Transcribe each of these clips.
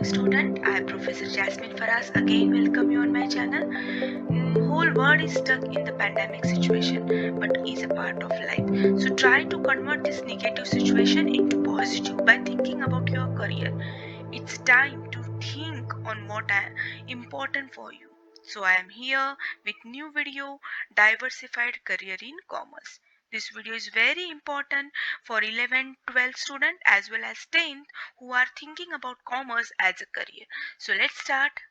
morning, student. I am Professor Jasmine Faraz. Again, welcome you on my channel. Whole world is stuck in the pandemic situation, but is a part of life. So try to convert this negative situation into positive by thinking about your career. It's time to think on what is important for you. So I am here with new video, diversified career in commerce. This video is very important for 11th, 12th student as well as 10th who are thinking about commerce as a career. So let's start.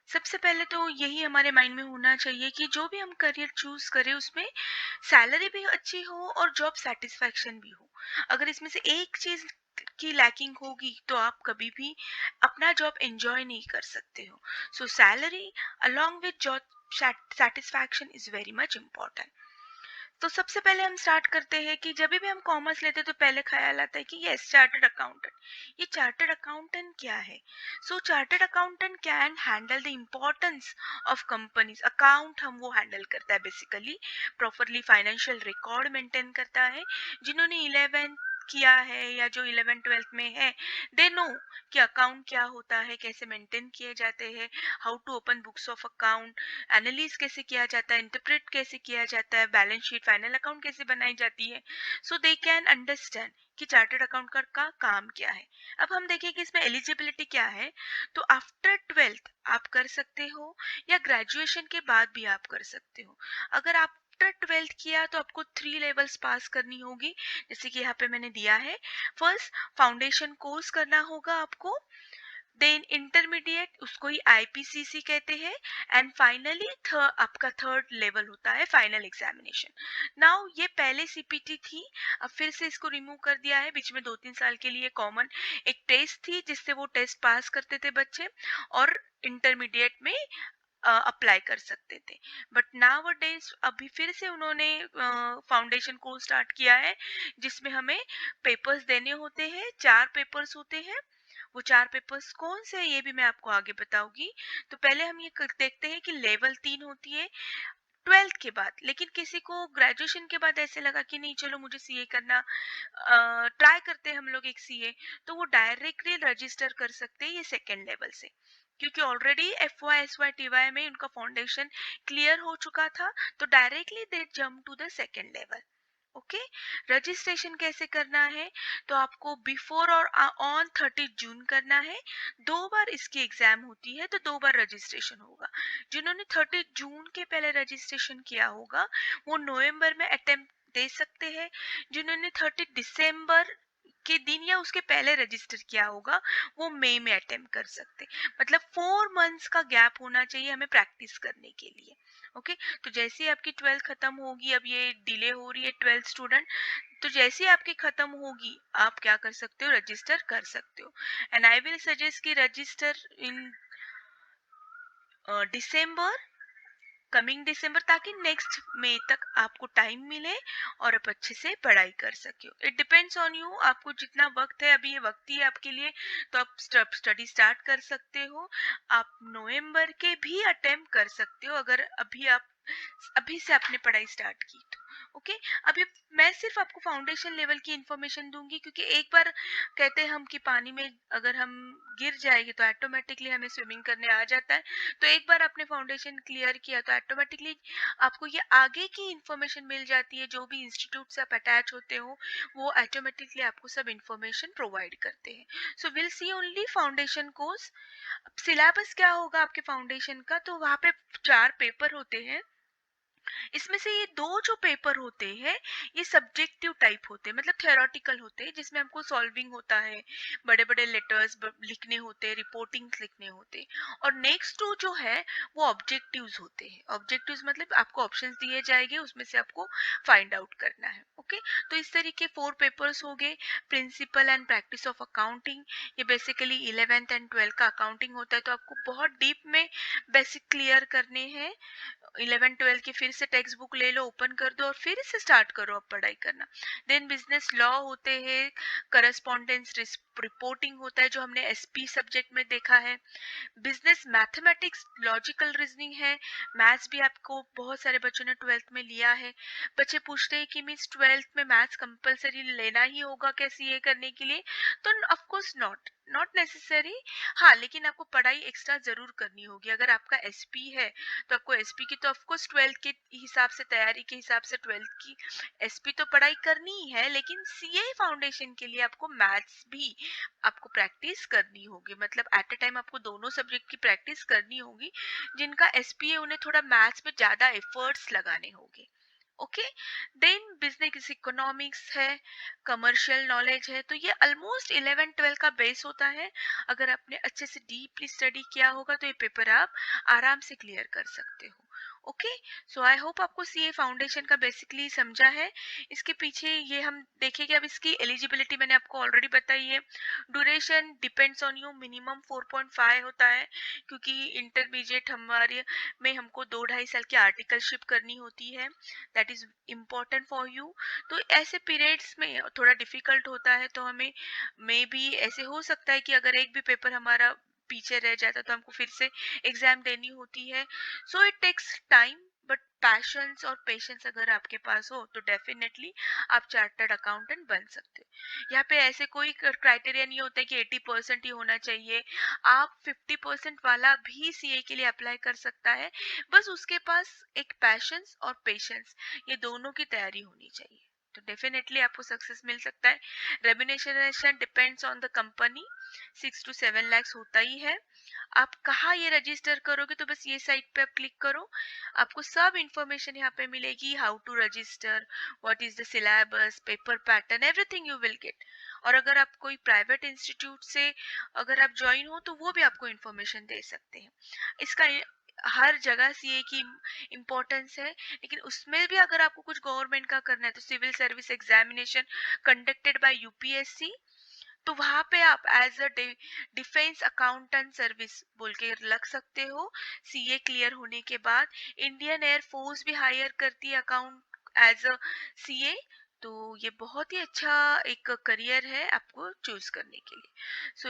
सबसे पहले तो यही हमारे mind में होना चाहिए कि जो भी हम करियर चूज करें उसमें सैलरी भी अच्छी हो और जॉब सेटिस्फैक्शन भी हो. अगर इसमें से एक चीज की लैकिंग होगी तो आप कभी भी अपना जॉब एंजॉय नहीं कर सकते हो. सो salary along with job satisfaction is very much important. तो सबसे पहले हम स्टार्ट करते हैं कि जब भी हम कॉमर्स लेते हैं तो पहले ख्याल आता है कि यस चार्टर्ड अकाउंटेंट. ये चार्टर्ड अकाउंटेंट क्या है? So chartered accountant can handle the importance of companies. Account हम वो हैंडल करता है basically, properly financial record maintain करता है. जिन्होंने 11th किया है या जो 11 12th में है, दे नो कि अकाउंट क्या होता है, कैसे मेंटेन किए जाते हैं, how to open books of account, analysis कैसे किया जाता है, इंटरप्रेट कैसे किया जाता है, बैलेंस शीट फाइनल अकाउंट कैसे बनाई जाती है. सो दे कैन अंडरस्टैंड कि चार्टर्ड अकाउंट का काम क्या है. अब हम देखिए कि इसमें एलिजिबिलिटी क्या है. तो आफ्टर 12th आप कर सकते हो या ग्रेजुएशन के बाद भी आप कर सकते हो. अगर आप आफ्टर 12th किया तो आपको 3 लेवल्स पास करनी होगी, जैसे कि यहाँ पे मैंने दिया है. फर्स्ट फाउंडेशन कोर्स करना होगा आपको, देन इंटरमीडिएट उसको ही आईपीसीसी कहते हैं, एंड फाइनली आपका थर्ड लेवल होता है फाइनल एग्जामिनेशन. नाउ ये पहले सीपीटी थी, अब फिर से इसको रिमूव कर दिया है. बीच में 2-3 साल के लिए कॉमन एक टेस्ट थी जिससे वो टेस्ट पास करते थे बच्चे और इंटरमीडिएट में अप्लाई कर सकते थे. बट नाउ डेज अभी फिर से उन्होंने फाउंडेशन कोर्स स्टार्ट किया है जिसमें हमें पेपर्स देने होते हैं. 4 पेपर्स होते हैं. वो 4 पेपर्स कौन से हैं ये भी मैं आपको आगे बताऊंगी. तो पहले हम ये देखते हैं कि लेवल 3 होती है 12th के बाद. लेकिन किसी को ग्रेजुएशन के बाद ऐसे लगा कि नहीं चलो मुझे सीए करना, ट्राई करते हैं हम लोग एक सीए, तो वो डायरेक्टली रजिस्टर कर सकते हैं ये सेकेंड लेवल से, क्योंकि already F Y S Y T Y में उनका फाउंडेशन क्लियर हो चुका था. तो directly they jump to the second level. Okay. Registration कैसे करना है? तो आपको बिफोर और ऑन 30 जून करना है. 2 बार इसकी एग्जाम होती है तो 2 बार रजिस्ट्रेशन होगा. जिन्होंने 30 जून के पहले रजिस्ट्रेशन किया होगा वो नवंबर में अटेम्प्ट दे सकते हैं. जिन्होंने 30 दिसंबर के दिन या उसके पहले रजिस्टर किया होगा वो मई में अटेम्प्ट कर सकते. मतलब 4 मंथ्स का गैप होना चाहिए हमें प्रैक्टिस करने के लिए. ओके. तो जैसे ही आपकी 12th खत्म होगी, अब ये डिले हो रही है 12th स्टूडेंट, तो जैसे ही आपकी खत्म होगी आप क्या कर सकते हो, रजिस्टर कर सकते हो. एंड आई विल सजेस्ट कि रजिस्टर इन दिसंबर, कमिंग दिसंबर, ताकि नेक्स्ट मई तक आपको टाइम मिले और आप अच्छे से पढ़ाई कर सके. इट डिपेंड्स ऑन यू, आपको जितना वक्त है, अभी ये वक्त ही है आपके लिए, तो आप स्टडी स्टार्ट कर सकते हो. आप नवंबर के भी अटेम्प्ट कर सकते हो अगर अभी से आपने पढ़ाई स्टार्ट की तो. ओके. अभी मैं सिर्फ आपको फाउंडेशन लेवल की इंफॉर्मेशन दूंगी, क्योंकि एक बार कहते हैं हम कि पानी में अगर हम गिर जाएंगे तो ऑटोमेटिकली हमें स्विमिंग करने आ जाता है. तो एक बार आपने फाउंडेशन क्लियर किया तो ऑटोमेटिकली आपको ये आगे की इंफॉर्मेशन मिल जाती है. जो भी इंस्टीट्यूट से आप अटैच होते हो वो ऑटोमेटिकली आपको सब इंफॉर्मेशन प्रोवाइड करते हैं. So will see only foundation course. Syllabus क्या होगा आपके फाउंडेशन का? तो वहाँ पे 4 पेपर होते हैं. इसमें से ये 2 जो पेपर होते हैं ये सब्जेक्टिव टाइप होते हैं, मतलब थियोरेटिकल होते हैं, जिसमें हमको सॉल्विंग होता है, बड़े बड़े लेटर्स लिखने होते हैं, रिपोर्टिंग्स लिखने होते हैं. और नेक्स्ट 2 जो है वो ऑब्जेक्टिव्स होते हैं. ऑब्जेक्टिव्स मतलब आपको ऑप्शंस दिए जाएंगे, उसमें से आपको फाइंड आउट करना है. ओके. तो इस तरीके 4 पेपर्स हो गए. Principle and practice of accounting, ये बेसिकली 11th एंड 12th का अकाउंटिंग होता है, तो आपको बहुत डीप में बेसिक क्लियर करने हैं. 11 12 की फिर से टेक्स्ट बुक ले लो, ओपन कर दो और फिर से स्टार्ट करो अब पढ़ाई करना. देन बिजनेस लॉ होते हैं, करस्पॉन्डेंस रिपोर्टिंग होता है जो हमने एसपी सब्जेक्ट में देखा है. बिजनेस मैथमेटिक्स लॉजिकल रीजनिंग है. मैथ्स भी आपको बहुत सारे बच्चों ने 12th में लिया है. बच्चे पूछते हैं कि मीन्स 12th में मैथ्स कंपलसरी लेना ही होगा कैसे ये करने के लिए? तो of course not. Not necessary, हाँ, लेकिन आपको पढ़ाई एक्स्ट्रा जरूर करनी होगी। अगर आपका एसपी है तो आपको एसपी की तो ऑफकोर्स 12th के हिसाब से, तैयारी के हिसाब से 12th की एसपी तो पढ़ाई करनी ही है, लेकिन सीए फाउंडेशन के लिए आपको मैथ्स भी आपको प्रैक्टिस करनी होगी। मतलब एट अ टाइम आपको दोनों सब्जेक्ट की प्रैक्टिस करनी होगी। जिनका एसपी है उन्हें थोड़ा मैथ्स में ज्यादा एफर्ट्स लगाने होंगे। ओके, देन बिजनेस इकोनॉमिक्स है, कमर्शियल नॉलेज है, तो ये ऑलमोस्ट 11 12 का बेस होता है। अगर आपने अच्छे से डीपली स्टडी किया होगा तो ये पेपर आप आराम से क्लियर कर सकते हो। ओके, सो आई होप आपको सीए फाउंडेशन का बेसिकली समझा है। इसके पीछे ये हम देखेंगे। अब इसकी एलिजिबिलिटी मैंने आपको ऑलरेडी बताई है। Duration depends on you, minimum 4.5 होता है, क्योंकि इंटरमीडिएट हमारे में हमको 2 2.5 साल की आर्टिकलशिप करनी होती है। That is important for you. तो ऐसे पीरियड्स में थोड़ा डिफिकल्ट होता है, तो हमें मे बी ऐसे हो सकता है कि अगर एक भी पेपर हमारा पीछे रह जाता तो हमको फिर से एग्जाम देनी होती है। So it takes time, but passions और पेशेंस अगर आपके पास हो तो डेफिनेटली आप चार्टर्ड अकाउंटेंट बन सकते हो। यहाँ पे ऐसे कोई क्राइटेरिया नहीं होता है कि 80% ही होना चाहिए। आप 50% वाला भी सीए के लिए अप्लाई कर सकता है। बस उसके पास एक पैशंस और पेशेंस, ये दोनों की तैयारी होनी चाहिए, तो डेफिनेटली आपको सक्सेस मिल सकता है। Remuneration depends on the company, 6 to 7 lakhs होता ही है। आप कहाँ ये रजिस्टर करोगे, तो बस ये साइट पे आप क्लिक करो, आपको सब इंफॉर्मेशन यहाँ पे मिलेगी। How to register, what is the syllabus, paper pattern, everything you will get. और अगर आप कोई प्राइवेट इंस्टीट्यूट से अगर आप ज्वाइन हो तो वो भी आपको इंफॉर्मेशन दे सकते हैं। इसका हर जगह सीए की इम्पोर्टेंस है, लेकिन उसमें भी अगर आपको कुछ गवर्नमेंट का करना है तो civil service examination conducted by UPSC, तो वहां पे आप as a defence accountant service बोल के लग सकते हो। सीए क्लियर होने के बाद इंडियन एयर फोर्स भी हायर करती है अकाउंट एज अ सीए। तो ये बहुत ही अच्छा एक करियर है आपको चूज करने के लिए। So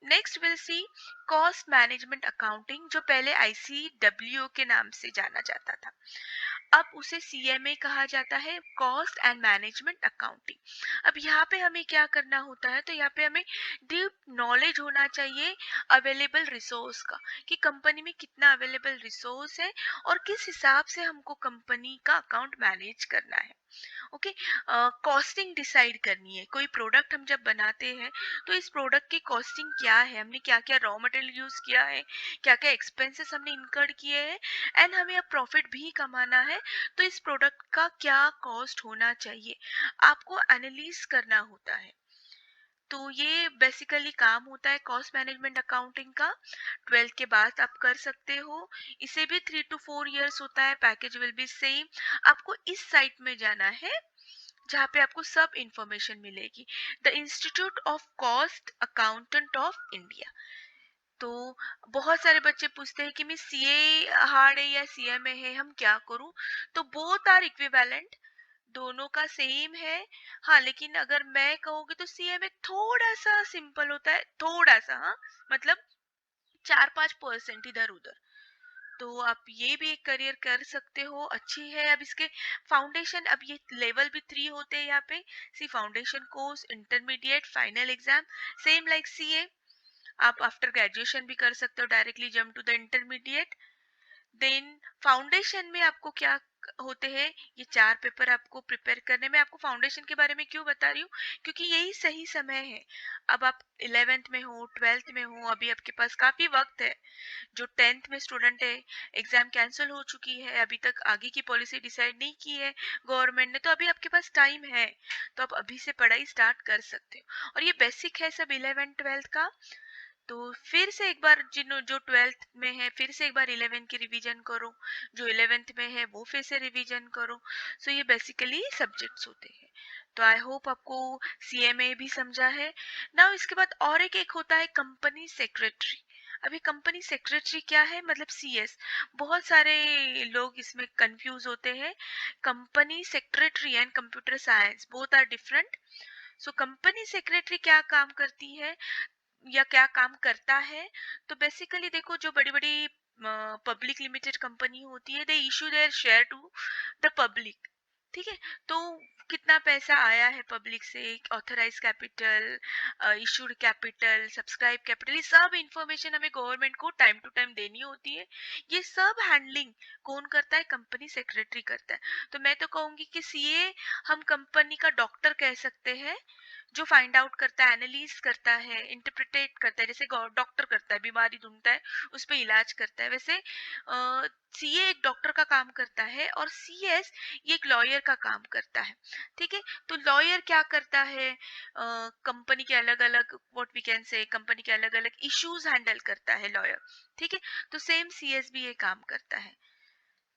next will see cost management accounting, जो पहले आईसीडब्ल्यू के नाम से जाना जाता था, अब उसे सीएमए कहा जाता है, कॉस्ट एंड मैनेजमेंट अकाउंटिंग। अब यहाँ पे हमें क्या करना होता है, तो यहाँ पे हमें डीप नॉलेज होना चाहिए अवेलेबल रिसोर्स का, कि कंपनी में कितना अवेलेबल रिसोर्स है और किस हिसाब से हमको कंपनी का अकाउंट मैनेज करना है। ओके, कॉस्टिंग डिसाइड करनी है। कोई प्रोडक्ट हम जब बनाते हैं तो इस प्रोडक्ट की कॉस्टिंग क्या है, हमने क्या क्या रॉ मटेरियल यूज किया है, क्या क्या एक्सपेंसेस हमने इनकर्ड किए हैं, एंड हमें अब प्रॉफिट भी कमाना है, तो इस प्रोडक्ट का क्या कॉस्ट होना चाहिए, आपको एनालिसिस करना होता है। तो ये बेसिकली काम होता है कॉस्ट मैनेजमेंट अकाउंटिंग का। 12th के बाद आप कर सकते हो। इसे भी 3 to 4 years होता है। Package will be same. आपको इस साइट में जाना है जहाँ पे आपको सब इंफॉर्मेशन मिलेगी, the institute of cost accountant of India. तो बहुत सारे बच्चे पूछते हैं कि मैं सीए हार्ड है या सीएमए है, हम क्या करूं। तो बोथ आर इक्विवेलेंट, दोनों का सेम है। हाँ, लेकिन अगर मैं कहूँगी तो सीएमए थोड़ा सा सिंपल होता है, थोड़ा सा, हाँ, मतलब 4 5% इधर उधर। तो आप ये भी एक करियर कर सकते हो, अच्छी है। अब इसके फाउंडेशन, अब ये लेवल भी 3 होते हैं यहाँ पे। C foundation course, intermediate, final exam, same like CA. आप आफ्टर ग्रेजुएशन भी कर सकते हो, directly jump to the intermediate. Then foundation में आपको क्या होते हैं, ये 4 पेपर आपको प्रिपेयर करने में। आपको फाउंडेशन के बारे में क्यों बता रही हूँ, क्योंकि यही सही समय है। अब आप 11th में हो, 12th में हो, अभी आपके पास काफी वक्त है। जो 10th में स्टूडेंट है, एग्जाम कैंसिल हो चुकी है, अभी तक आगे की पॉलिसी डिसाइड नहीं की है गवर्नमेंट ने, तो अभी आपके पास टाइम है। तो आप अभी से पढ़ाई स्टार्ट कर सकते हो। और ये बेसिक है सब 11 12 का। तो फिर से एक बार जो 12th में है फिर से एक बार 11 की रिवीजन करो, जो 11th में है वो फिर से रिवीजन करो। सो ये बेसिकली सब्जेक्ट्स होते हैं। तो आई होप आपको सीएमए भी समझा है। नाउ इसके बाद और एक होता है कंपनी सेक्रेटरी। अभी कंपनी सेक्रेटरी क्या है, मतलब सीएस। बहुत सारे लोग इसमें कंफ्यूज होते हैं। Company secretary and computer science both are different. So company secretary क्या काम करती है या क्या काम करता है, तो बेसिकली देखो, जो बड़ी बड़ी पब्लिक लिमिटेड कंपनी होती है, they issue their share to the public. ठीक है, तो कितना पैसा आया है पब्लिक से, authorise capital, issued capital, subscribe capital, ये सब इंफॉर्मेशन हमें गवर्नमेंट को टाइम टू टाइम देनी होती है। ये सब हैंडलिंग कौन करता है? कंपनी सेक्रेटरी करता है। तो मैं तो कहूंगी कि सीए हम कंपनी का डॉक्टर कह सकते हैं, जो फाइंड आउट करता है, एनालिस करता है, इंटरप्रिटेट करता है, जैसे डॉक्टर करता है, बीमारी ढूंढता है, उस पर इलाज करता है, वैसे सीए एक डॉक्टर का काम करता है और सीएस ये एक लॉयर का काम करता है। ठीक है, तो लॉयर क्या करता है? कंपनी के अलग अलग, what we can say, company के अलग अलग इश्यूज हैंडल करता है लॉयर। ठीक है, तो सेम सीएस भी ये काम करता है।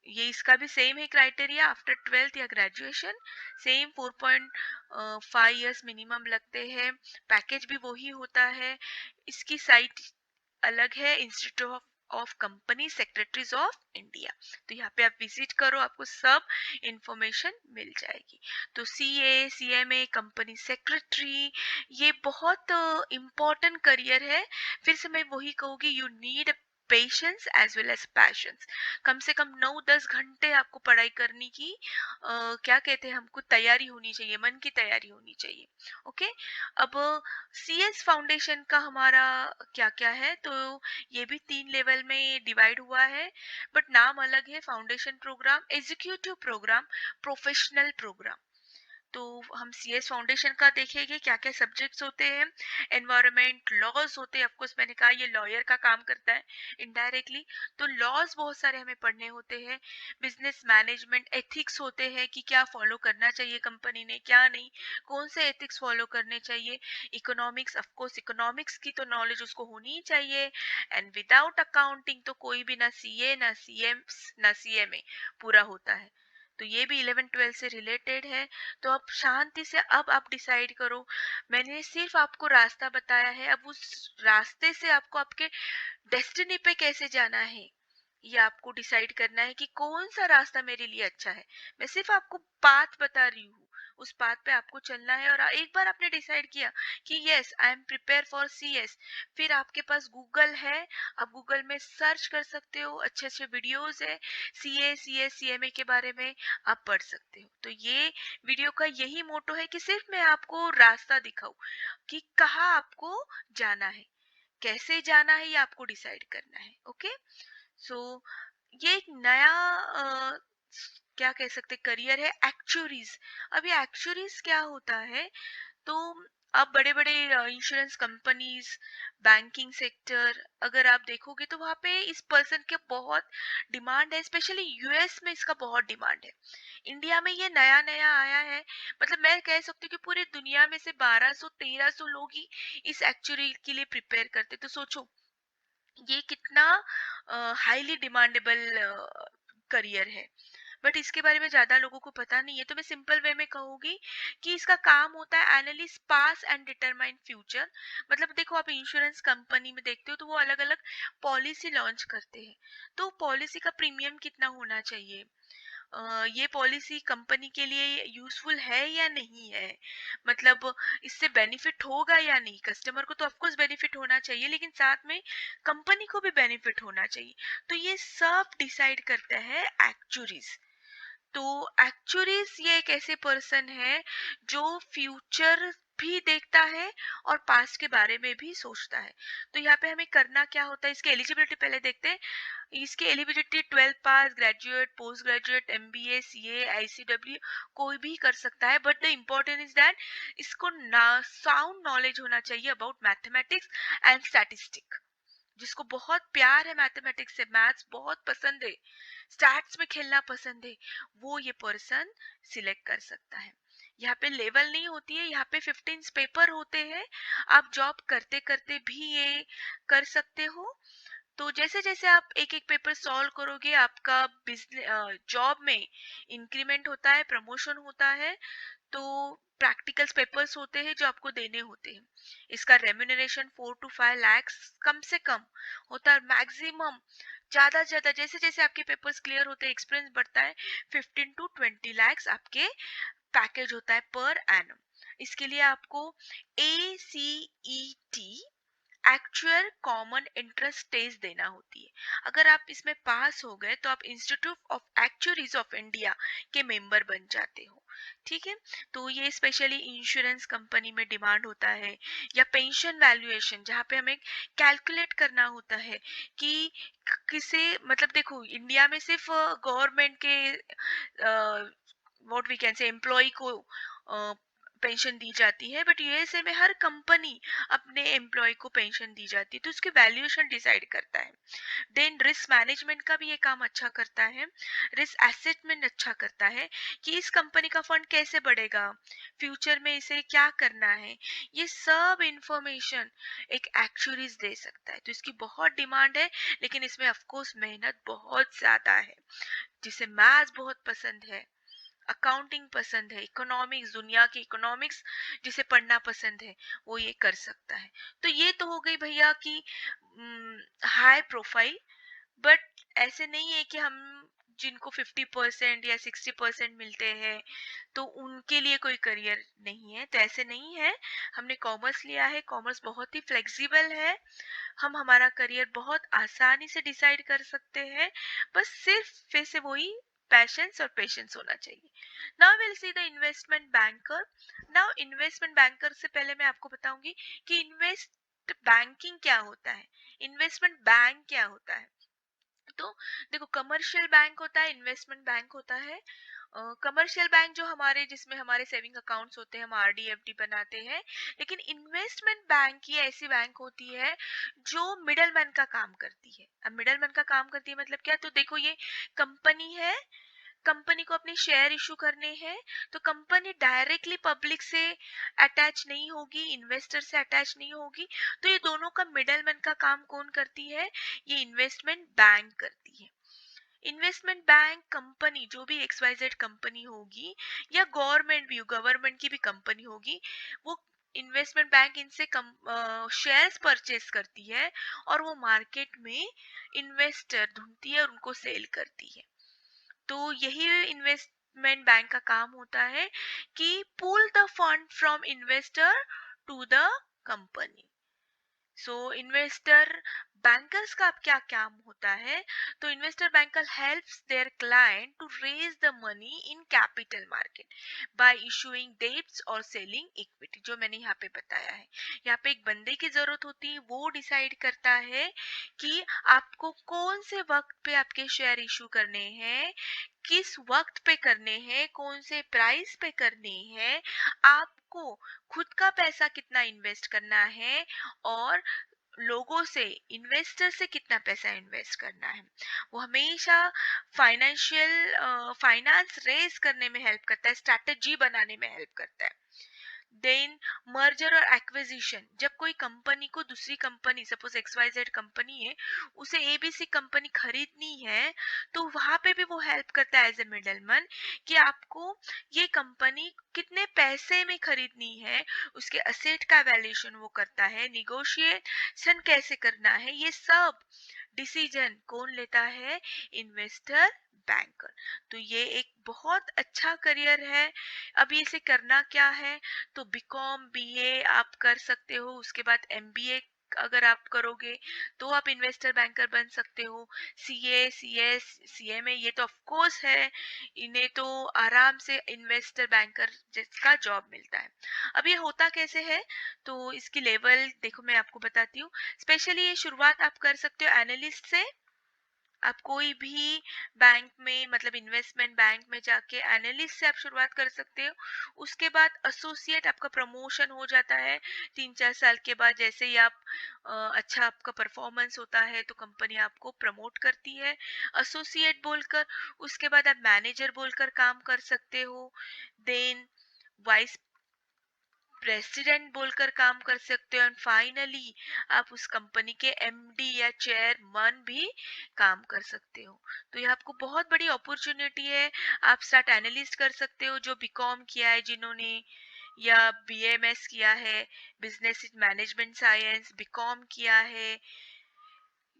ये इसका भी सेम है क्राइटेरिया, आफ्टर 12th या ग्रेजुएशन सेम 4.5 इयर्स मिनिमम लगते हैं, पैकेज भी वही होता है। इसकी साइट अलग है, institute of company secretaries of India. तो यहाँ पे आप विजिट करो, आपको सब इंफॉर्मेशन मिल जाएगी। तो सीए, सीएमए, कंपनी सेक्रेटरी, ये बहुत इम्पोर्टेंट करियर है। फिर से मैं वही कहूँगी, you need patience as well as passions. कम से कम 9-10 घंटे आपको पढ़ाई करने की क्या कहते हैं, हमको तैयारी होनी चाहिए, मन की तैयारी होनी चाहिए। ओके, अब सीएस फाउंडेशन का हमारा क्या क्या है, तो ये भी 3 लेवल में डिवाइड हुआ है, बट नाम अलग है। Foundation programme, executive programme, professional programme. तो हम सीएस फाउंडेशन का देखेंगे क्या क्या सब्जेक्ट्स होते हैं। एनवायरमेंट लॉज होते हैं, ऑफकोर्स मैंने कहा ये लॉयर का काम करता है इनडायरेक्टली, तो लॉज बहुत सारे हमें पढ़ने होते हैं। बिजनेस मैनेजमेंट, एथिक्स होते हैं कि क्या फॉलो करना चाहिए कंपनी ने, क्या नहीं, कौन से एथिक्स फॉलो करने चाहिए। इकोनॉमिक्स, ऑफकोर्स इकोनॉमिक्स की तो नॉलेज उसको होनी ही चाहिए। एंड विदाउट अकाउंटिंग तो कोई भी ना सीए, ना सीएम, ना सीएमए पूरा होता है। तो ये भी 11-12 से रिलेटेड है। तो अब शांति से अब आप डिसाइड करो। मैंने सिर्फ आपको रास्ता बताया है, अब उस रास्ते से आपको आपके डेस्टिनी पे कैसे जाना है, ये आपको डिसाइड करना है कि कौन सा रास्ता मेरे लिए अच्छा है। मैं सिर्फ आपको पाथ बता रही हूँ, उस पाथ पे आपको चलना है। और एक बार आपने डिसाइड किया कि yes I am prepare for CS, फिर आपके पास गूगल है, आप गूगल में सर्च कर सकते हो, अच्छे अच्छे वीडियोस है सीए, सीएस, सीएमए के बारे में, आप पढ़ सकते हो। तो ये वीडियो का यही मोटो है कि सिर्फ मैं आपको रास्ता दिखाऊं कि कहाँ आपको जाना है, कैसे जाना है, ये आपको डिसाइड करना है। ओके, सो ये एक नया क्या कह सकते करियर है, एक्चुअरीज। अब ये एक्चुअरीज क्या होता है, तो अब बड़े बड़े इंश्योरेंस कंपनीज, बैंकिंग सेक्टर अगर आप देखोगे तो वहाँ पे इस पर्सन के बहुत डिमांड है, स्पेशली यूएस में इसका बहुत डिमांड है। इंडिया में ये नया नया आया है, मतलब मैं कह सकती हूँ कि पूरी दुनिया में से 1200-1300 लोग ही इस एक्चुअरी के लिए प्रिपेयर करते। तो सोचो ये कितना हाईली डिमांडेबल करियर है, बट इसके बारे में ज्यादा लोगों को पता नहीं है। तो मैं सिंपल वे में कहूंगी कि इसका काम होता है analyst pass and determine future. मतलब देखो, आप इंश्योरेंस कंपनी में देखते हो तो वो अलग अलग पॉलिसी लॉन्च करते हैं, तो पॉलिसी का प्रीमियम कितना होना चाहिए, ये पॉलिसी कंपनी के लिए यूजफुल है या नहीं है, मतलब इससे बेनिफिट होगा या नहीं। कस्टमर को तो ऑफकोर्स बेनिफिट होना चाहिए, लेकिन साथ में कंपनी को भी बेनिफिट होना चाहिए। तो ये सब डिसाइड करता है एक्चुअरीज। तो एक्चुअलीज ये एक ऐसे पर्सन है जो फ्यूचर भी देखता है और पास्ट के बारे में भी सोचता है। तो यहाँ पे हमें करना क्या होता है, इसके एलिजिबिलिटी पहले देखते हैं। इसकी एलिजिबिलिटी 12 पास, graduate, post graduate, MBA, CA, ICW कोई भी कर सकता है, but the important is that इसको ना साउंड नॉलेज होना चाहिए अबाउट मैथमेटिक्स एंड स्टैटिस्टिक। जिसको बहुत प्यार है मैथमेटिक्स से, मैथ्स बहुत पसंद है, स्टैट्स में खेलना पसंद है, वो ये पर्सन सिलेक्ट कर सकता है। यहाँ पे लेवल नहीं होती है, यहाँ पे 15 पेपर होते हैं, आप जॉब करते करते भी ये कर सकते हो। तो जैसे जैसे आप एक एक पेपर सॉल्व करोगे, आपका बिजनेस जॉब में इंक्रीमेंट होता है, प्रमोशन होता है। तो प्रैक्टिकल्स पेपर्स होते हैं जो आपको देने होते हैं। इसका रेम्यूनरेशन 4 to 5 lakhs कम से कम होता है, मैक्सिमम ज्यादा से ज्यादा जैसे जैसे आपके पेपर्स क्लियर होते हैं, एक्सपीरियंस बढ़ता है, 15 to 20 lakhs आपके पैकेज होता है पर एनम। इसके लिए आपको ACET, actual common interest test देना होती है। अगर आप इसमें पास हो गए तो आप institute of actuaries of India के मेंबर बन जाते हो। ठीक है। तो ये स्पेशली इंश्योरेंस कंपनी में डिमांड होता है, या पेंशन वैल्यूएशन जहाँ पे हमें कैलकुलेट करना होता है कि किसे, मतलब देखो इंडिया में सिर्फ गवर्नमेंट के what we can say employee को पेंशन दी जाती है, बट यूएसए में हर कंपनी अपने एम्प्लॉय को पेंशन दी जाती है, तो उसके वैल्यूएशन डिसाइड करता है। देन रिस्क मैनेजमेंट का भी ये काम अच्छा करता है, रिस्क एसेटमेंट अच्छा करता है कि इस कंपनी का फंड कैसे बढ़ेगा, फ्यूचर में इसे क्या करना है, ये सब इंफॉर्मेशन एक एक्चुअरीज दे सकता है। तो इसकी बहुत डिमांड है, लेकिन इसमें ऑफ कोर्स मेहनत बहुत ज्यादा है। जिसे मैथ्स बहुत पसंद है, अकाउंटिंग पसंद है, इकोनॉमिक्स, दुनिया की इकोनॉमिक्स जिसे पढ़ना पसंद है, वो ये कर सकता है। तो ये तो हो गई भैया कि हाई प्रोफाइल। बट ऐसे नहीं है कि हम जिनको 50% या 60% मिलते हैं तो उनके लिए कोई करियर नहीं है, तो ऐसे नहीं है। हमने कॉमर्स लिया है, कॉमर्स बहुत ही फ्लेक्सिबल है, हम हमारा करियर बहुत आसानी से डिसाइड कर सकते हैं, बस सिर्फ वैसे वही पैशंस और पेशेंस होना चाहिए। Now will see the investment banker. Now investment banker से पहले मैं आपको बताऊंगी कि इन्वेस्ट बैंकिंग क्या होता है, इन्वेस्टमेंट बैंक क्या होता है। तो देखो, कमर्शियल बैंक होता है, इन्वेस्टमेंट बैंक होता है। कमर्शियल बैंक जो हमारे, जिसमें हमारे सेविंग अकाउंट्स होते हैं, हम आरडी एफडी बनाते हैं। लेकिन इन्वेस्टमेंट बैंक ये ऐसी बैंक होती है जो मिडलमैन का काम करती है। अब मिडलमैन का काम करती है मतलब क्या, तो देखो ये कंपनी है, कंपनी को अपने शेयर इशू करने हैं, तो कंपनी डायरेक्टली पब्लिक से अटैच नहीं होगी, इन्वेस्टर से अटैच नहीं होगी। तो ये दोनों का मिडलमैन का काम कौन करती है, ये इन्वेस्टमेंट बैंक करती है। इन्वेस्टमेंट बैंक कंपनी जो भी XYZ कंपनी होगी, या गवर्नमेंट भी, गवर्नमेंट की भी कंपनी होगी, वो इन्वेस्टमेंट बैंक इनसे शेयर्स परचेस करती है, और वो मार्केट में इन्वेस्टर ढूंढती है और उनको सेल करती है। तो यही इन्वेस्टमेंट बैंक का काम होता है कि pull the fund from investor to the company. So investor bankers का अब क्या काम होता है, तो investor banker helps their client to raise the money in capital market by issuing debts और सेलिंग इक्विटी, जो मैंने यहाँ पे बताया है। यहाँ पे एक बंदे की जरूरत होती है, वो डिसाइड करता है कि आपको कौन से वक्त पे आपके शेयर इशू करने हैं, किस वक्त पे करने हैं, कौन से प्राइस पे करने हैं, आपको खुद का पैसा कितना इन्वेस्ट करना है, और लोगों से, इन्वेस्टर से कितना पैसा इन्वेस्ट करना है। वो हमेशा फाइनेंस रेज करने में हेल्प करता है, स्ट्रैटेजी बनाने में हेल्प करता है। देन मर्जर और एक्विजिशन, जब कोई कंपनी को दूसरी कंपनी, सपोज XYZ कंपनी है, उसे ABC कंपनी खरीदनी है, तो वहां पे भी वो हेल्प करता है एज ए मिडलमैन कि आपको ये कंपनी कितने पैसे में खरीदनी है, उसके असेट का वैल्यूएशन वो करता है, निगोशिएशन कैसे करना है, ये सब डिसीजन कौन लेता है, इन्वेस्टर बैंकर। तो ये एक बहुत अच्छा करियर है। अभी इसे करना क्या है, तो बीकॉम बीए आप कर सकते हो, उसके बाद MBA अगर आप करोगे तो आप इन्वेस्टर बैंकर बन सकते हो। CA CS CMA ये तो ऑफ कोर्स है, इन्हें तो आराम से इन्वेस्टर बैंकर जिसका जॉब मिलता है। अब ये होता कैसे है, तो इसकी लेवल देखो मैं आपको बताती हूँ। स्पेशली ये शुरुआत आप कर सकते हो एनालिस्ट से। आप कोई भी बैंक में, मतलब इन्वेस्टमेंट बैंक में जाके एनालिस्ट से आप शुरुआत कर सकते हो। उसके बाद एसोसिएट, आपका प्रमोशन हो जाता है 3-4 साल के बाद। जैसे ही आप अच्छा आपका परफॉर्मेंस होता है तो कंपनी आपको प्रमोट करती है एसोसिएट बोलकर। उसके बाद आप मैनेजर बोलकर काम कर सकते हो। देन वाइस प्रेसिडेंट बोलकर काम कर सकते हो, एंड फाइनली आप उस कंपनी के MD या चेयरमैन भी काम कर सकते हो। तो ये आपको बहुत बड़ी अपॉर्चुनिटी है। आप स्टार्ट एनालिस्ट कर सकते हो, जो बीकॉम किया है जिन्होंने, या BMS किया है, बिजनेस मैनेजमेंट साइंस बीकॉम किया है,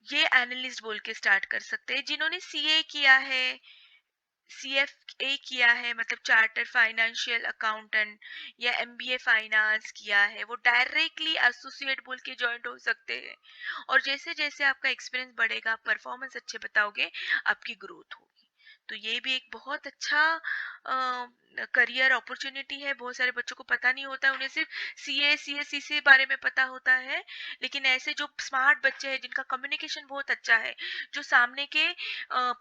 ये एनालिस्ट बोल के स्टार्ट कर सकते हैं। जिन्होंने CA किया है, CFA किया है, मतलब चार्टर फाइनेंशियल अकाउंटेंट, या MBA फाइनेंस किया है, वो डायरेक्टली एसोसिएट बोल के ज्वाइन हो सकते हैं। और जैसे जैसे आपका एक्सपीरियंस बढ़ेगा, परफॉर्मेंस अच्छे बताओगे, आपकी ग्रोथ होगी। तो ये भी एक बहुत अच्छा करियर अपॉर्चुनिटी है। बहुत सारे बच्चों को पता नहीं होता है, उन्हें सिर्फ सीए सीएससी से बारे में पता होता है। लेकिन ऐसे जो स्मार्ट बच्चे हैं जिनका कम्युनिकेशन बहुत अच्छा है, जो सामने के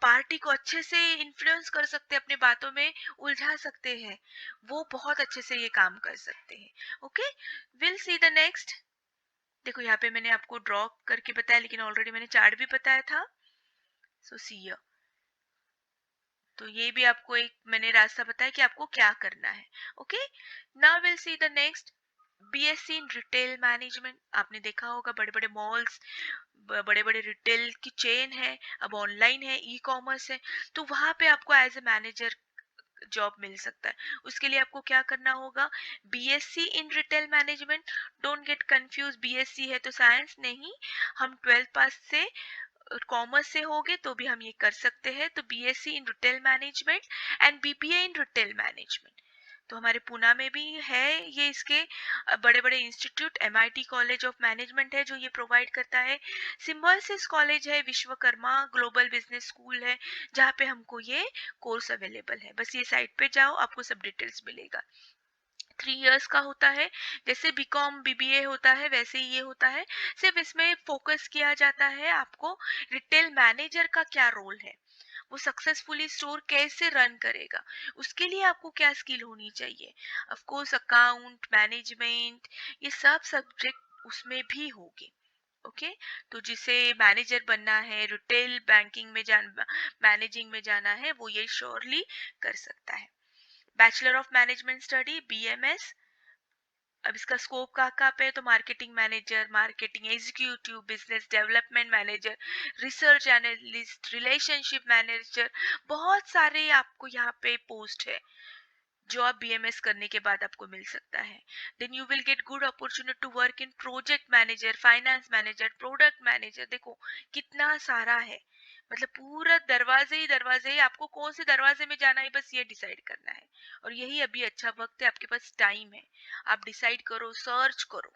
पार्टी को अच्छे से इन्फ्लुएंस कर सकते हैं, अपने बातों में उलझा सकते हैं, वो बहुत अच्छे से ये काम कर सकते हैं। Okay, will see the next. देखो यहाँ पे मैंने आपको ड्रॉ करके बताया, लेकिन ऑलरेडी मैंने चार्ट भी बताया था। सो सी, तो ये भी आपको एक मैंने रास्ता बताया कि आपको क्या करना है। Okay, now will see the next. BSc in retail management. आपने देखा होगा बड़े बड़े मॉल्स, बड़े बड़े रिटेल की चेन है, अब ऑनलाइन है, ई कॉमर्स है, तो वहां पे आपको एज ए मैनेजर जॉब मिल सकता है। उसके लिए आपको क्या करना होगा, BSc in retail management. Don't get confuse, BSc है तो साइंस नहीं, हम 12th पास से कॉमर्स से होगे तो भी हम ये कर सकते हैं। तो BSc in retail management and BBA in retail management, तो हमारे पुणे में भी है ये। इसके बड़े बड़े institute, MIT college of management है जो ये प्रोवाइड करता है। सिम्बायोसिस कॉलेज है, विश्वकर्मा ग्लोबल बिजनेस स्कूल है, जहाँ पे हमको ये कोर्स अवेलेबल है। बस ये साइट पे जाओ, आपको सब डिटेल्स मिलेगा। 3 इयर्स का होता है, जैसे बीकॉम बीबीए होता है वैसे ही ये होता है। सिर्फ इसमें फोकस किया जाता है आपको रिटेल मैनेजर का क्या रोल है, वो सक्सेसफुली स्टोर कैसे रन करेगा, उसके लिए आपको क्या स्किल होनी चाहिए। ऑफ कोर्स अकाउंट मैनेजमेंट, ये सब सब्जेक्ट उसमें भी होंगे। ओके, तो जिसे मैनेजर बनना है, रिटेल बैंकिंग में मैनेजिंग में जाना है, वो ये श्योरली कर सकता है। Bachelor of management study BMS. अब इसका स्कोप कहाँ कहाँ पे है, तो marketing manager, marketing executive, business development manager, research analyst, relationship manager, बहुत सारे आपको यहाँ पे पोस्ट है जो आप बीएमएस करने के बाद आपको मिल सकता है। Then you will get good opportunity to work in project manager, finance manager, product manager. देखो कितना सारा है, मतलब पूरा दरवाजे ही दरवाजे ही, आपको कौन से दरवाजे में जाना है बस ये डिसाइड करना है। और यही अभी अच्छा वक्त है, आपके पास टाइम है, आप डिसाइड करो, सर्च करो।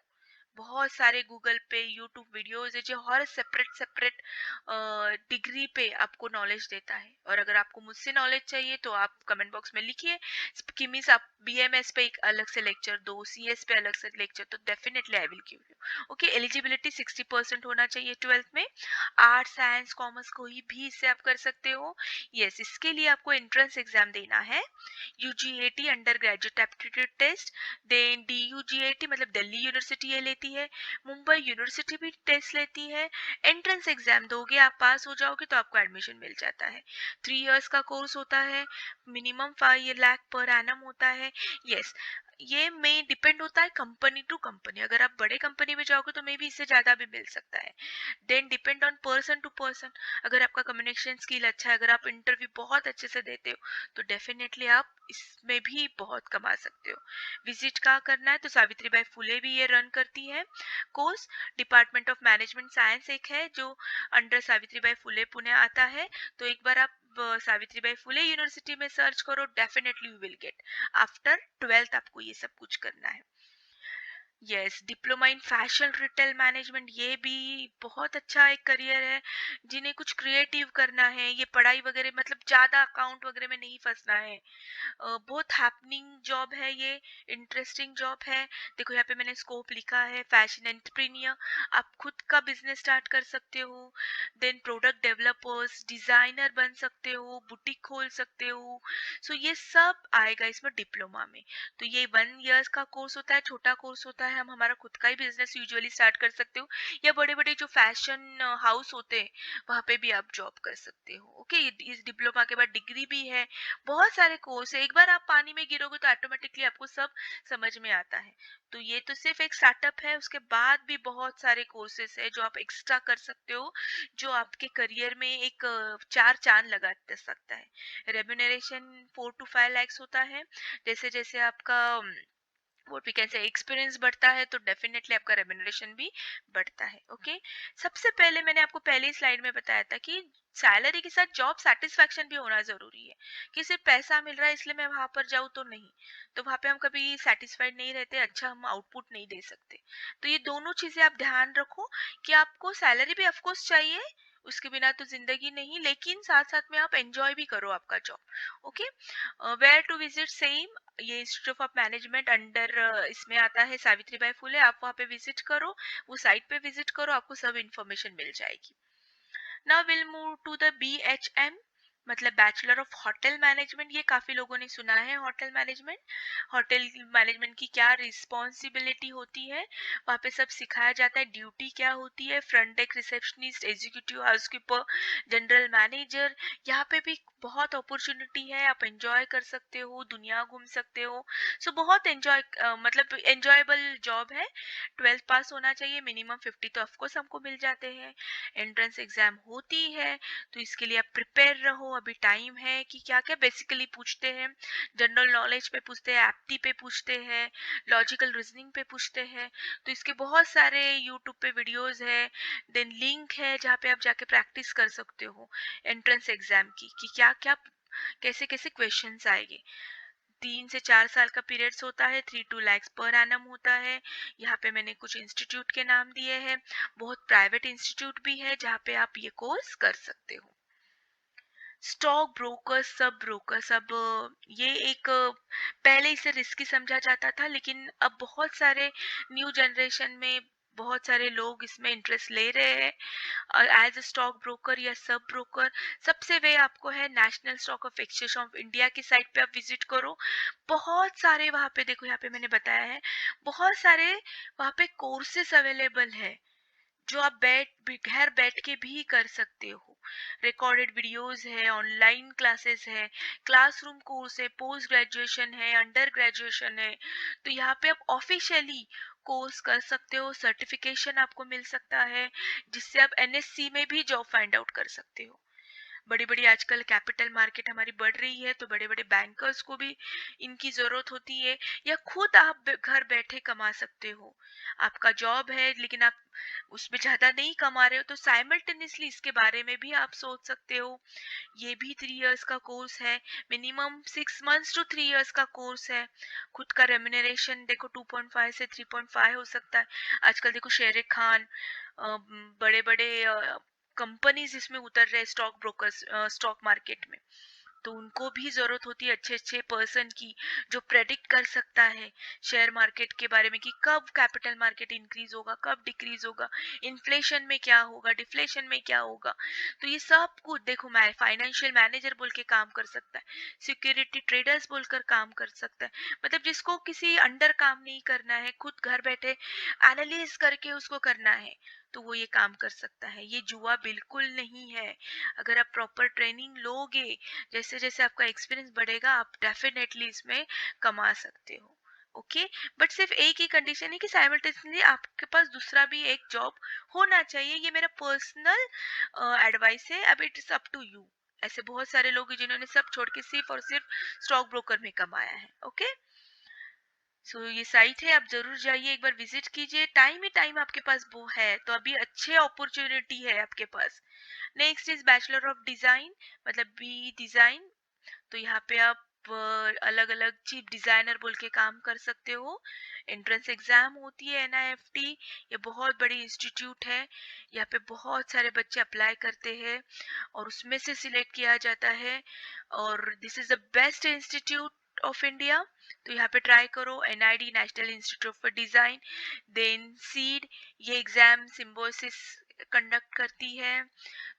बहुत सारे गूगल पे यूट्यूब वीडियोज है जो हर सेपरेट सेपरेट डिग्री पे आपको नॉलेज देता है। और अगर आपको मुझसे नॉलेज चाहिए तो आप कमेंट बॉक्स में लिखिए कि मिस आप बीएमएस पे एक अलग से लेक्चर दो, सीएस पे अलग से लेक्चर, तो definitely I will give you. Okay, eligibility 60% होना चाहिए 12th में। आर्ट साइंस कॉमर्स कोई भी इससे आप कर सकते हो। यस, इसके लिए आपको एंट्रेंस एग्जाम देना है, UGAT under graduate aptitude test. Then DUGAT मतलब दिल्ली यूनिवर्सिटी ये लेती है, मुंबई यूनिवर्सिटी भी टेस्ट लेती है। एंट्रेंस एग्जाम दोगे, आप पास हो जाओगे तो आपको एडमिशन मिल जाता है। 3 इयर्स का कोर्स होता है, मिनिमम 5 लाख पर एनम होता है। यस, ये में डिपेंड होता है कंपनी टू कंपनी, अगर आप बड़े कंपनी में जाओगे तो मे भी इससे ज्यादा भी मिल सकता है। Then depend on person to person, अगर आपका कम्युनिकेशन स्किल अच्छा है, अगर आप इंटरव्यू बहुत अच्छे से देते हो तो डेफिनेटली आप इसमें भी बहुत कमा सकते हो। विजिट कहाँ करना है, तो सावित्रीबाई फुले भी ये रन करती है course. Department of management science एक है जो अंडर सावित्रीबाई फुले पुणे आता है, तो एक बार आप सावित्रीबाई फुले यूनिवर्सिटी में सर्च करो, definitely you will gate. After 12th आपको ये सब कुछ करना है। Yes, diploma in fashion retail management, ये भी बहुत अच्छा एक करियर है। जिन्हें कुछ क्रिएटिव करना है, ये पढ़ाई वगैरह मतलब ज्यादा अकाउंट वगैरह में नहीं फंसना है, बहुत हैपनिंग जॉब है ये, इंटरेस्टिंग जॉब है। देखो यहाँ पे मैंने स्कोप लिखा है, फैशन एंटरप्रेन्योर, आप खुद का बिजनेस स्टार्ट कर सकते हो। देन प्रोडक्ट डेवलपर्स, डिजाइनर बन सकते हो, बुटीक खोल सकते हो। सो ये सब आएगा इसमें डिप्लोमा में। तो ये 1 इयर्स का कोर्स होता है, छोटा कोर्स होता है, हम हमारा खुद का ही बिजनेस यूजुअली स्टार्ट कर सकते हो, या बड़े बड़े जो फैशन हाउस होते हैं वहां पे भी आप जॉब कर सकते हो। ओके, इस डिप्लोमा के बाद डिग्री भी है, बहुत सारे कोर्स है। एक बार आप पानी में गिरोगे तो ऑटोमेटिकली आपको सब समझ में आता है। तो ये तो सिर्फ एक स्टार्टअप है, उसके बाद भी बहुत सारे कोर्सेस है जो आप एक्स्ट्रा कर सकते हो, जो आपके करियर में एक चार चांद लगा सकता है। रेम्यूनरेशन 4 to 5 lakhs होता है। जैसे जैसे आपका what we can say experience बढ़ता है तो डेफिनेटली आपका रेम्यूनरेशन भी बढ़ता है। ओके, सबसे पहले मैंने आपको पहली स्लाइड में बताया था कि सैलरी के साथ जॉब सेटिस्फैक्शन भी होना जरूरी है, कि सिर्फ पैसा मिल रहा है इसलिए मैं वहां पर जाऊँ तो नहीं, तो वहां पे हम कभी सेटिस्फाइड नहीं रहते, अच्छा हम आउटपुट नहीं दे सकते। तो ये दोनों चीजें आप ध्यान रखो कि आपको सैलरी भी ऑफकोर्स चाहिए, उसके बिना तो जिंदगी नहीं, लेकिन साथ साथ में आप एंजॉय भी करो आपका job. Okay, where to visit same, ये इंस्टीट्यूट ऑफ मैनेजमेंट अंडर इसमें आता है सावित्रीबाई फुले। आप वहाँ पे विजिट करो, वो साइट पे विजिट करो, आपको सब इंफॉर्मेशन मिल जाएगी। Now will move to the BHM, मतलब बैचलर ऑफ होटल मैनेजमेंट। ये काफी लोगों ने सुना है होटल मैनेजमेंट। होटल मैनेजमेंट की क्या रिस्पॉन्सिबिलिटी होती है, वहाँ पे सब सिखाया जाता है। ड्यूटी क्या होती है, front desk receptionist, executive housekeeper, general manager. यहाँ पे भी बहुत अपॉर्चुनिटी है, आप एंजॉय कर सकते हो, दुनिया घूम सकते हो। सो बहुत एंजॉय, मतलब एंजॉयबल जॉब है। 12th पास होना चाहिए, मिनिमम 50 तो ऑफकोर्स हमको मिल जाते हैं। एंट्रेंस एग्जाम होती है, तो इसके लिए आप प्रिपेयर रहो, अभी टाइम है। कि क्या क्या बेसिकली पूछते हैं, जनरल नॉलेज पे पूछते हैं, एप्टी पे पूछते हैं, लॉजिकल रीजनिंग पे पूछते हैं। तो इसके बहुत सारे यूट्यूब पे वीडियोस है, देन लिंक है जहाँ पे आप जाके प्रैक्टिस कर सकते हो एंट्रेंस एग्जाम की, कि क्या क्या कैसे कैसे क्वेश्चंस आएंगे। 3 से 4 साल का पीरियड्स होता है, 3 to 2 lakhs पर एनम होता है। यहाँ पे मैंने कुछ इंस्टीट्यूट के नाम दिए हैं, बहुत प्राइवेट इंस्टीट्यूट भी है जहाँ पे आप ये कोर्स कर सकते हो। स्टॉक ब्रोकर, सब ब्रोकर, सब ये एक पहले इसे रिस्की समझा जाता था, लेकिन अब बहुत सारे न्यू जनरेशन में बहुत सारे लोग इसमें इंटरेस्ट ले रहे हैं। और एज अ स्टॉक ब्रोकर या सब ब्रोकर, सबसे वे आपको है national stock of exchange of India की साइट पे आप विजिट करो। बहुत सारे वहाँ पे देखो, यहाँ पे मैंने बताया है, बहुत सारे वहाँ पे कोर्सेस अवेलेबल है जो आप घर बैठ के भी कर सकते हो। रिकॉर्डेड वीडियोस है, ऑनलाइन क्लासेस है, क्लासरूम कोर्स है, पोस्ट ग्रेजुएशन है, अंडर ग्रेजुएशन है। तो यहाँ पे आप ऑफिशियली कोर्स कर सकते हो, सर्टिफिकेशन आपको मिल सकता है, जिससे आप NSC में भी जॉब फाइंड आउट कर सकते हो। बड़ी बड़ी आजकल कैपिटल मार्केट हमारी बढ़ रही है, तो बड़े बड़े बैंकर्स को भी इनकी जरूरत होती है। या खुद आप घर बैठे कमा सकते हो, आपका जॉब है लेकिन आप उसमें ज्यादा नहीं कमा रहे हो, तो साइमल्टेनियसली इसके बारे में भी आप सोच सकते हो। ये भी 3 इयर्स का कोर्स है, मिनिमम 6 months to 3 इयर्स का कोर्स है। खुद का रेम्यूनरेशन देखो 2.5 से 3.5 हो सकता है। आजकल देखो शेर खान, बड़े बड़े कंपनीज इसमें उतर रहे, स्टॉक ब्रोकर्स स्टॉक मार्केट में। तो उनको भी जरूरत होती है अच्छे अच्छे पर्सन की, जो प्रेडिक्ट कर सकता है शेयर मार्केट के बारे में, कि कब कैपिटल मार्केट इंक्रीज होगा, कब डिक्रीज होगा, इन्फ्लेशन में क्या होगा, डिफ्लेशन में क्या होगा। तो ये सब कुछ देखो, मैं फाइनेंशियल मैनेजर बोल के काम कर सकता है, सिक्योरिटी ट्रेडर्स बोलकर काम कर सकता है। मतलब जिसको किसी अंडर काम नहीं करना है, खुद घर बैठे एनालिसिस करके उसको करना है, तो वो ये काम कर सकता है। ये जुआ बिल्कुल नहीं है। अगर आप प्रॉपर ट्रेनिंग लोगे, जैसे जैसे आपका एक्सपीरियंस बढ़ेगा, आप डेफिनेटली इसमें कमा सकते हो। ओके, बट सिर्फ एक ही कंडीशन है कि साइमल्टेनियसली आपके पास दूसरा भी एक जॉब होना चाहिए। ये मेरा पर्सनल एडवाइस है, अब it is up to you. ऐसे बहुत सारे लोग हैं जिन्होंने सब छोड़ के सिर्फ और सिर्फ स्टॉक ब्रोकर में कमाया है। ओके, सो ये साइट है, आप जरूर जाइए, एक बार विजिट कीजिए। टाइम ही टाइम आपके पास वो है, तो अभी अच्छे अपॉर्चुनिटी है आपके पास। Next is bachelor of design, मतलब बी डिजाइन। तो यहाँ पे आप अलग अलग चीफ डिजाइनर बोल के काम कर सकते हो। एंट्रेंस एग्जाम होती है NIFT, ये बहुत बड़ी इंस्टीट्यूट है। यहाँ पे बहुत सारे बच्चे अप्लाई करते हैं और उसमें से सिलेक्ट किया जाता है। और this is the best institute of India. तो यहाँ पे ट्राई करो, NID national institute for design. Then SEED, ये एग्जाम सिम्बोसिस कंडक्ट करती है।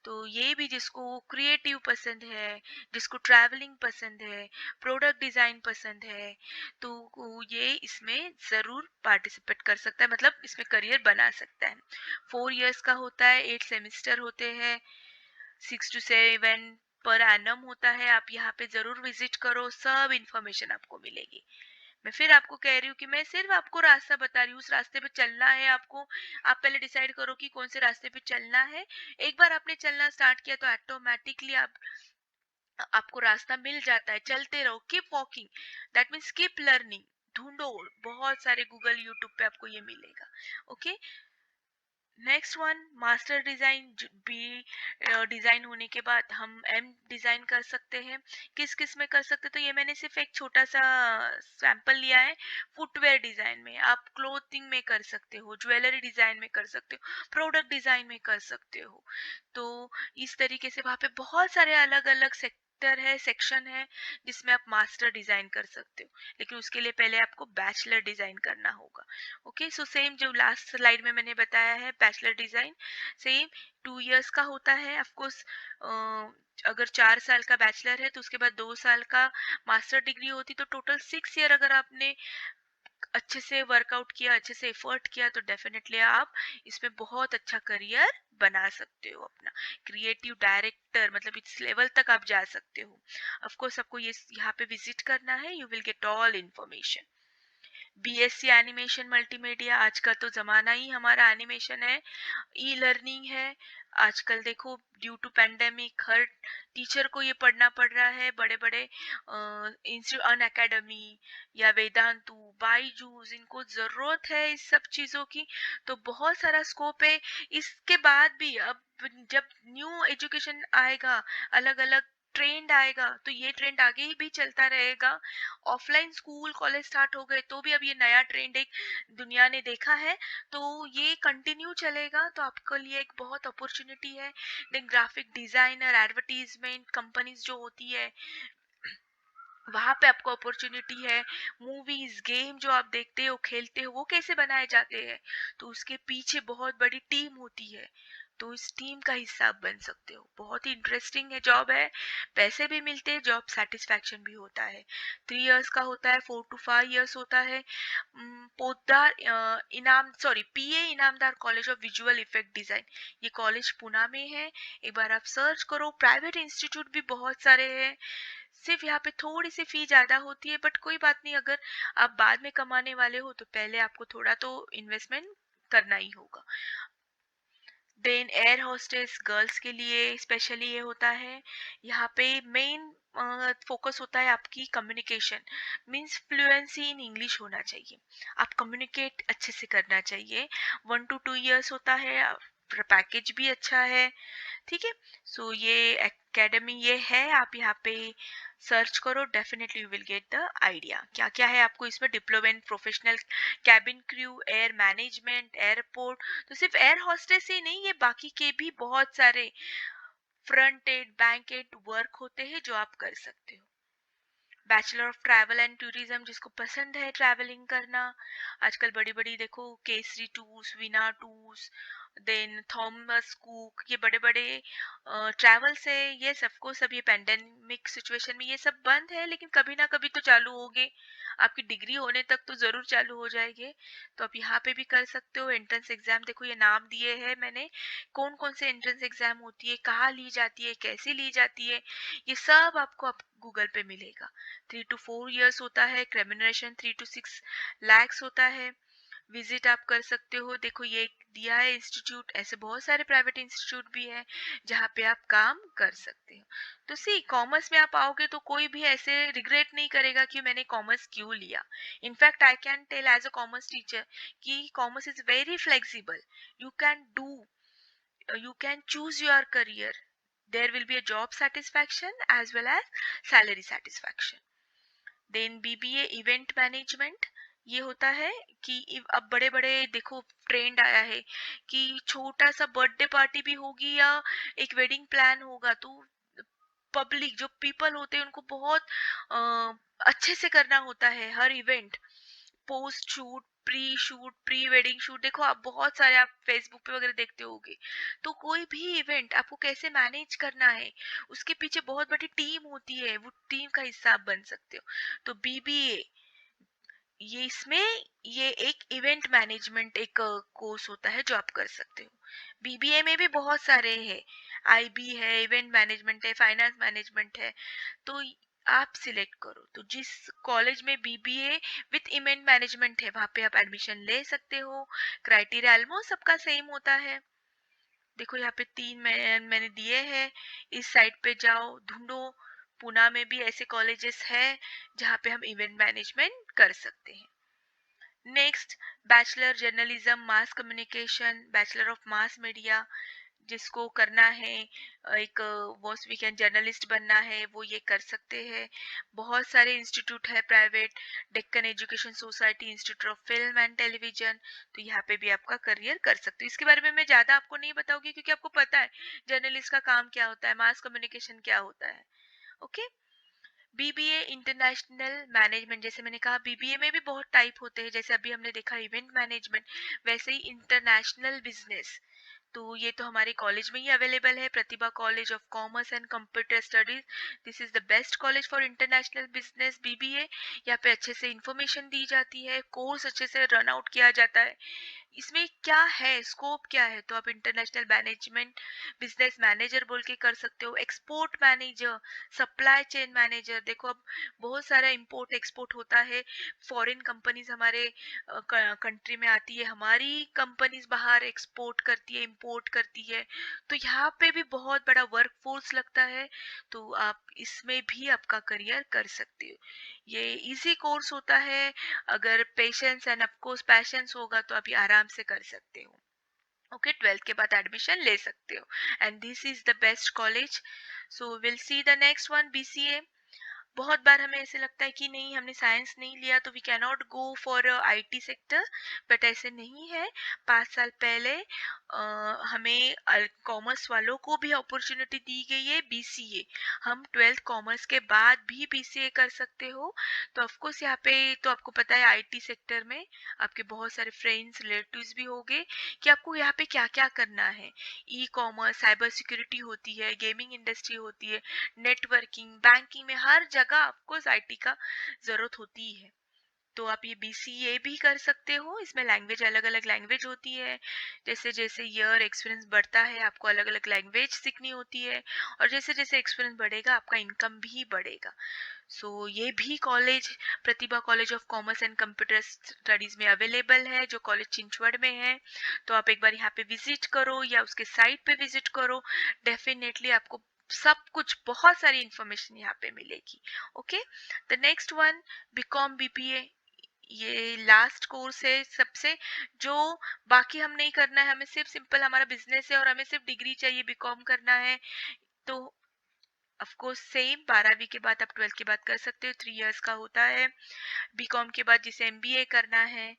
तो ये भी जिसको क्रिएटिव पसंद है, जिसको ट्रैवलिंग पसंद है, प्रोडक्ट डिजाइन पसंद है, तो वो ये इसमें जरूर पार्टिसिपेट कर सकता है, मतलब इसमें करियर बना सकता है। 4 इयर्स का होता है, 8 सेमेस्टर होते हैं, 6 to 7 पर एनम होता है। आप यहाँ पे जरूर विजिट करो, सब इंफॉर्मेशन आपको मिलेगी। मैं फिर आपको कह रही हूँ कि मैं सिर्फ आपको रास्ता बता रही हूँ, उस रास्ते पे चलना है आपको। आप पहले डिसाइड करो कि कौन से रास्ते पे चलना है। एक बार आपने चलना स्टार्ट किया तो ऑटोमेटिकली आपको रास्ता मिल जाता है। चलते रहो, keep walking, that means keep learning. ढूंढो, बहुत सारे गूगल यूट्यूब पे आपको ये मिलेगा। Okay, next one master design B design होने के बाद हम एम डिजाइन कर सकते हैं। किस किस में कर सकते हैं, तो ये मैंने सिर्फ एक छोटा सा सैंपल लिया है। फुटवेयर डिजाइन में आप क्लोथिंग में कर सकते हो, ज्वेलरी डिजाइन में कर सकते हो, प्रोडक्ट डिजाइन में कर सकते हो। तो इस तरीके से वहाँ पे बहुत सारे अलग अलग सेक्टर है, सेक्शन है, जिसमें आप मास्टर डिजाइन कर सकते हो। लेकिन उसके लिए पहले आपको बैचलर डिजाइन करना होगा। ओके, सो सेम जो लास्ट स्लाइड में मैंने बताया है, बैचलर डिजाइन सेम 2 इयर्स का होता है। ऑफ कोर्स अगर 4 साल का बैचलर है तो उसके बाद 2 साल का मास्टर डिग्री होती, तो टोटल 6 ईयर अगर आपने अच्छे से वर्कआउट किया, अच्छे से एफर्ट किया, तो डेफिनेटली आप इसमें बहुत अच्छा करियर बना सकते हो अपना। क्रिएटिव डायरेक्टर मतलब इस लेवल तक आप जा सकते हो। ऑफ कोर्स आपको ये यहाँ पे विजिट करना है, you will get all information. BSc animation multimedia, आज का तो जमाना ही हमारा एनिमेशन है, ई लर्निंग है। आजकल देखो ड्यू टू पेंडेमिक हर टीचर को ये पढ़ना पड़ रहा है। बड़े बड़े इंस्टीट्यूट अन अकेडमी या वेदांतु, बाईजूस, इनको जरूरत है इस सब चीजों की। तो बहुत सारा स्कोप है। इसके बाद भी अब जब न्यू एजुकेशन आएगा, अलग अलग ट्रेंड आएगा, तो ये ट्रेंड आगे ही भी चलता रहेगा। ऑफलाइन स्कूल कॉलेज स्टार्ट हो गए तो भी अब ये नया ट्रेंड एक दुनिया ने देखा है, तो ये कंटिन्यू चलेगा। तो आपके लिए एक बहुत अपॉर्चुनिटी है। Then graphic designer, advertisement companies जो होती है, वहां पे आपको अपॉर्चुनिटी है। मूवीज, गेम जो आप देखते हो, खेलते हो, वो कैसे बनाए जाते हैं, तो उसके पीछे बहुत बड़ी टीम होती है। तो इस टीम का हिस्सा आप बन सकते हो। बहुत ही इंटरेस्टिंग है जॉब है, पैसे भी मिलते हैं, जॉब सेटिस्फैक्शन भी होता है। 3 इयर्स का होता है, 4 to 5 इयर्स होता है। पोद्दार इनाम sorry PA Inamdar college of visual effect design, ये कॉलेज पुणे में है। एक बार आप सर्च करो। प्राइवेट इंस्टीट्यूट भी बहुत सारे हैं। सिर्फ यहाँ पे थोड़ी सी फी ज्यादा होती है, बट कोई बात नहीं, अगर आप बाद में कमाने वाले हो तो पहले आपको थोड़ा तो इन्वेस्टमेंट करना ही होगा। देन एयर होस्टेस गर्ल्स के लिए स्पेशली ये होता है। यहाँ पे मेन फोकस होता है आपकी communication, means fluency in English होना चाहिए। आप कम्युनिकेट अच्छे से करना चाहिए। 1 to 2 इयर्स होता है, पैकेज भी अच्छा है। ठीक है, सो ये एकेडमी ये है, आप यहाँ पे सर्च करो, definitely you will get the idea क्या क्या है आपको इसमें। Diploma in professional cabin crew, air management, airport. तो सिर्फ एयर हॉस्टेस ही नहीं, ये बाकी के भी बहुत सारे front end, back end work होते हैं जो आप कर सकते हो। Bachelor of travel and tourism, जिसको पसंद है ट्रैवलिंग करना, आजकल बड़ी बड़ी देखो Kesari tours, Veena tours, then Thomas Cook, ये बड़े बड़े ट्रैवल से। ये सबको सब ये पेंडेमिक सिचुएशन में ये सब बंद है, लेकिन कभी ना कभी तो चालू होंगे। आपकी डिग्री होने तक तो जरूर चालू हो जाएंगे। तो आप यहाँ पे भी कर सकते हो। एंट्रेंस एग्जाम देखो ये नाम दिए हैं मैंने, कौन कौन से एंट्रेंस एग्जाम होती है, कहाँ ली जाती है, कैसे ली जाती है, ये सब आपको आप गूगल पे मिलेगा। 3 to 4 इयर्स होता है। रेम्यूनरेशन 3 to 6 lakhs होता है। विजिट आप कर सकते हो। देखो ये एक दिया है इंस्टीट्यूट, ऐसे बहुत सारे प्राइवेट इंस्टीट्यूट भी है जहाँ पे आप काम कर सकते हो। तो सी कॉमर्स में आप आओगे तो कोई भी ऐसे रिग्रेट नहीं करेगा कि मैंने कॉमर्स क्यों लिया। In fact I can tell as a commerce teacher कि commerce is very flexible. You can do, you can choose your career. There will be a job satisfaction as well as salary satisfaction. Then BBA event management, ये होता है कि अब बड़े बड़े देखो trend आया है कि छोटा सा बर्थडे पार्टी भी होगी या एक वेडिंग प्लान होगा, तो पब्लिक जो पीपल होते हैं उनको बहुत अच्छे से करना होता है हर event. Post shoot, pre shoot, pre wedding shoot, देखो आप बहुत सारे आप फेसबुक पे वगैरह देखते होगे। तो कोई भी इवेंट आपको कैसे मैनेज करना है, उसके पीछे बहुत बड़ी टीम होती है, वो टीम का हिस्सा आप बन सकते हो। तो बीबीए ये इसमें ये एक इवेंट मैनेजमेंट एक कोर्स होता है जो आप कर सकते हो। बीबीए में भी बहुत सारे हैं, आईबी है, इवेंट मैनेजमेंट है, फाइनेंस मैनेजमेंट है। तो आप सिलेक्ट करो, तो जिस कॉलेज में बीबीए विथ इवेंट मैनेजमेंट है वहां पे आप एडमिशन ले सकते हो। क्राइटेरिया ऑलमोस्ट सबका सेम होता है। देखो यहाँ पे 3 मैंने दिए हैं, इस साइट पे जाओ ढूंढो। पुणे में भी ऐसे कॉलेजेस है जहाँ पे हम इवेंट मैनेजमेंट कर सकते हैं। Next, bachelor journalism mass communication, bachelor of mass media, जिसको करना है एक मोस्ट वीकेंड जर्नलिस्ट बनना है, वो ये कर सकते हैं। बहुत सारे इंस्टीट्यूट है private, Deccan education society, institute of film and television, तो यहाँ पे भी आपका करियर कर सकते हो। इसके बारे में मैं ज़्यादा आपको नहीं बताऊंगी क्योंकि आपको पता है जर्नलिस्ट का काम क्या होता है, मास कम्युनिकेशन क्या होता है। ओके। बीबीए इंटरनेशनल मैनेजमेंट, जैसे मैंने कहा बीबीए में भी बहुत टाइप होते हैं, जैसे अभी हमने देखा इवेंट मैनेजमेंट, वैसे ही इंटरनेशनल बिजनेस, तो ये तो हमारे कॉलेज में ही अवेलेबल है, Pratibha college of commerce and computer studies. This is the best college for international business BBA. यहाँ पे अच्छे से इंफॉर्मेशन दी जाती है, कोर्स अच्छे से रन आउट किया जाता है। इसमें क्या है, स्कोप क्या है, तो आप इंटरनेशनल मैनेजमेंट बिजनेस मैनेजर बोल के कर सकते हो, export manager, supply chain manager. देखो अब बहुत सारा इंपोर्ट एक्सपोर्ट होता है, फॉरेन कंपनीज हमारे कंट्री में आती है, हमारी कंपनीज बाहर एक्सपोर्ट करती है, इंपोर्ट करती है, तो यहाँ पे भी बहुत बड़ा वर्क फोर्स लगता है, तो आप इसमें भी आपका करियर कर सकते हो। ये इजी कोर्स होता है, अगर पेशेंस एंड ऑफकोर्स पैशंस होगा तो आप ये आराम से कर सकते हो। ओके, 12th के बाद एडमिशन ले सकते हो, and this is the best college. So will see the next one, BCA. बहुत बार हमें ऐसे लगता है कि नहीं, हमने साइंस नहीं लिया तो we can not go for IT sector, but ऐसे नहीं है। 5 साल पहले हमें कॉमर्स वालों को भी अपॉर्चुनिटी दी गई है बीसीए। हम 12th कॉमर्स के बाद भी बीसीए कर सकते हो। तो ऑफकोर्स यहाँ पे तो आपको पता है आईटी सेक्टर में आपके बहुत सारे फ्रेंड्स रिलेटिव्स भी होंगे कि आपको यहाँ पे क्या क्या करना है। ई कॉमर्स, साइबर सिक्योरिटी होती है, गेमिंग इंडस्ट्री होती है, नेटवर्किंग, बैंकिंग में हर जगह आपको आईटी का जरूरत होती है। तो आप ये बीसीए भी कर सकते हो। इसमें लैंग्वेज, अलग अलग लैंग्वेज होती है, जैसे जैसे ईयर एक्सपीरियंस बढ़ता है आपको अलग अलग लैंग्वेज सीखनी होती है, और जैसे जैसे एक्सपीरियंस बढ़ेगा आपका इनकम भी बढ़ेगा। सो ये भी college Pratibha college of commerce and computer studies में अवेलेबल है, जो कॉलेज चिंचवड़ में है। तो आप एक बार यहाँ पे विजिट करो या उसके साइट पे विजिट करो, डेफिनेटली आपको सब कुछ, बहुत सारी इंफॉर्मेशन यहाँ पे मिलेगी। Okay, the next one, BCom BPA, ये लास्ट कोर्स है सबसे, जो बाकी हम नहीं करना है, हमें सिर्फ सिंपल हमारा बिजनेस है और हमें सिर्फ डिग्री चाहिए, बीकॉम करना है। तो ऑफ कोर्स सेम 12वीं के बाद आप 12th के बाद कर सकते हो, 3 इयर्स का होता है। बीकॉम के बाद जिसे एमबीए करना है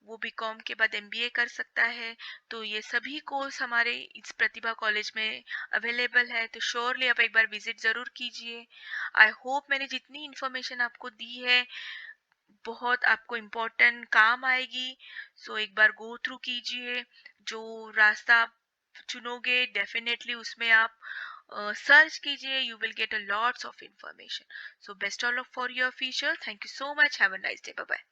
वो बीकॉम के बाद एमबीए कर सकता है। तो ये सभी कोर्स हमारे इस प्रतिभा कॉलेज में अवेलेबल है, तो श्योरली आप एक बार विजिट जरूर कीजिए। आई होप मैंने जितनी इन्फॉर्मेशन आपको दी है बहुत आपको इम्पोर्टेंट काम आएगी। सो एक बार गो थ्रू कीजिए, जो रास्ता आप चुनोगे डेफिनेटली उसमें आप सर्च कीजिए, you will get a lots of information. So best of luck for your future, thank you so much, have a nice day, bye bye.